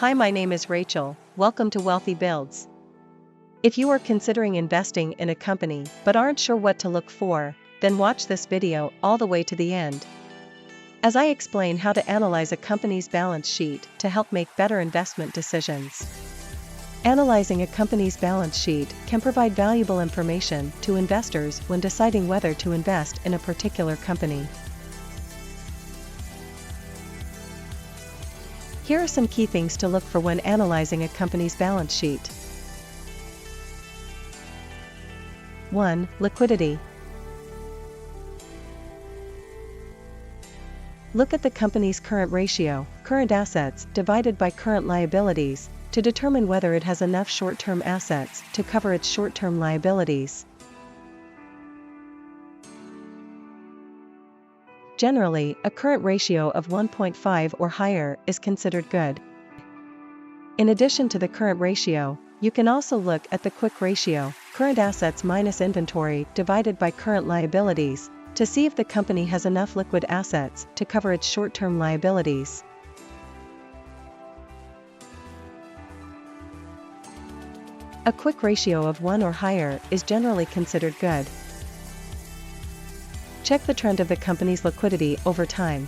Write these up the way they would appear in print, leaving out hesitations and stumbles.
Hi, my name is Rachel. Welcome to Wealthy Builds. If you are considering investing in a company but aren't sure what to look for, then watch this video all the way to the end, as I explain how to analyze a company's balance sheet to help make better investment decisions. Analyzing a company's balance sheet can provide valuable information to investors when deciding whether to invest in a particular company. Here are some key things to look for when analyzing a company's balance sheet. 1. Liquidity. Look at the company's current ratio, current assets divided by current liabilities, to determine whether it has enough short-term assets to cover its short-term liabilities. Generally, a current ratio of 1.5 or higher is considered good. In addition to the current ratio, you can also look at the quick ratio, current assets minus inventory divided by current liabilities, to see if the company has enough liquid assets to cover its short-term liabilities. A quick ratio of 1 or higher is generally considered good. Check the trend of the company's liquidity over time.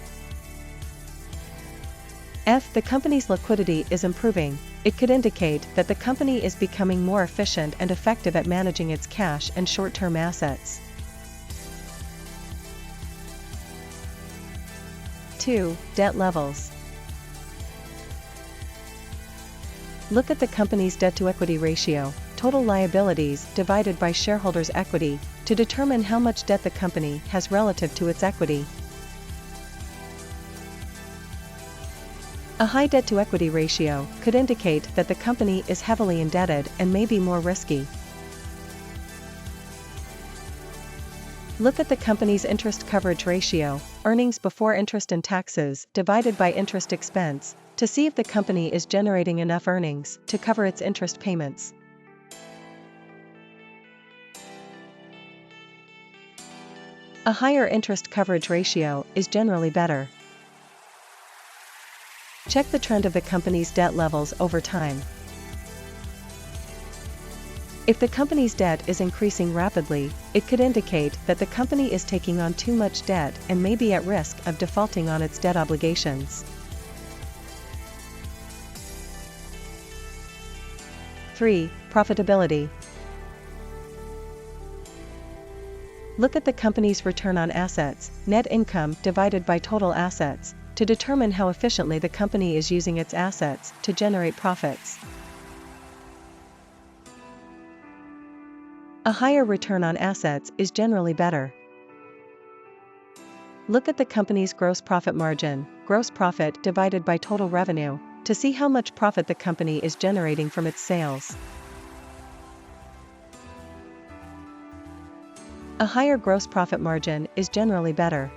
If the company's liquidity is improving, it could indicate that the company is becoming more efficient and effective at managing its cash and short-term assets. 2. Debt levels. Look at the company's debt-to-equity ratio, total liabilities divided by shareholders' equity, to determine how much debt the company has relative to its equity. A high debt-to-equity ratio could indicate that the company is heavily indebted and may be more risky. Look at the company's interest coverage ratio, earnings before interest and taxes divided by interest expense, to see if the company is generating enough earnings to cover its interest payments. A higher interest coverage ratio is generally better. Check the trend of the company's debt levels over time. If the company's debt is increasing rapidly, it could indicate that the company is taking on too much debt and may be at risk of defaulting on its debt obligations. 3. Profitability. Look at the company's return on assets, net income divided by total assets, to determine how efficiently the company is using its assets to generate profits. A higher return on assets is generally better. Look at the company's gross profit margin, gross profit divided by total revenue, to see how much profit the company is generating from its sales. A higher gross profit margin is generally better.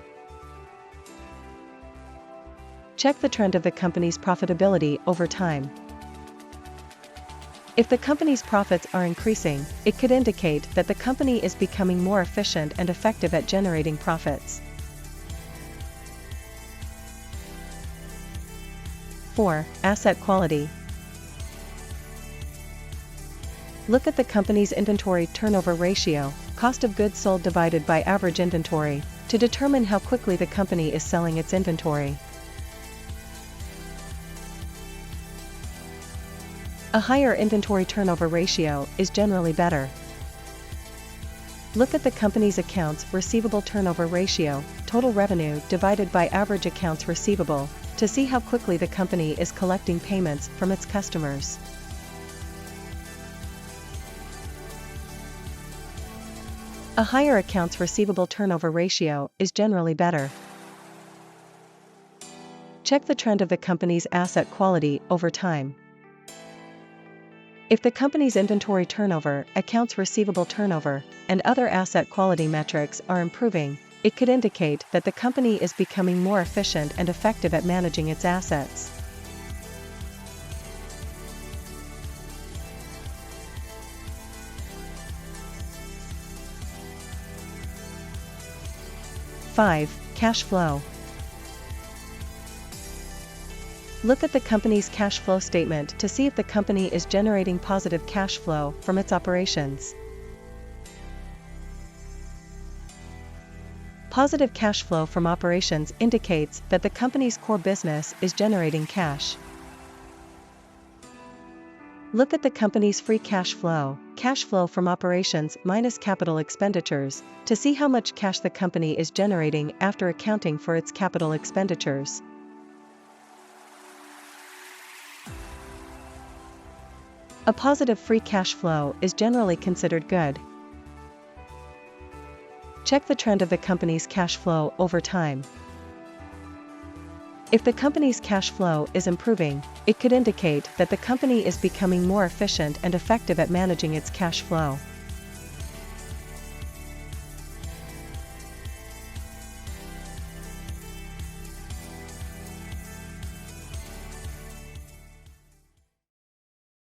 Check the trend of the company's profitability over time. If the company's profits are increasing, it could indicate that the company is becoming more efficient and effective at generating profits. 4. Asset quality. Look at the company's inventory turnover ratio, cost of goods sold divided by average inventory, to determine how quickly the company is selling its inventory. A higher inventory turnover ratio is generally better. Look at the company's accounts receivable turnover ratio, total revenue divided by average accounts receivable, to see how quickly the company is collecting payments from its customers. A higher accounts receivable turnover ratio is generally better. Check the trend of the company's asset quality over time. If the company's inventory turnover, accounts receivable turnover, and other asset quality metrics are improving, it could indicate that the company is becoming more efficient and effective at managing its assets. 5. Cash flow. Look at the company's cash flow statement to see if the company is generating positive cash flow from its operations. Positive cash flow from operations indicates that the company's core business is generating cash. Look at the company's free cash flow from operations minus capital expenditures, to see how much cash the company is generating after accounting for its capital expenditures. A positive free cash flow is generally considered good. Check the trend of the company's cash flow over time. If the company's cash flow is improving, it could indicate that the company is becoming more efficient and effective at managing its cash flow.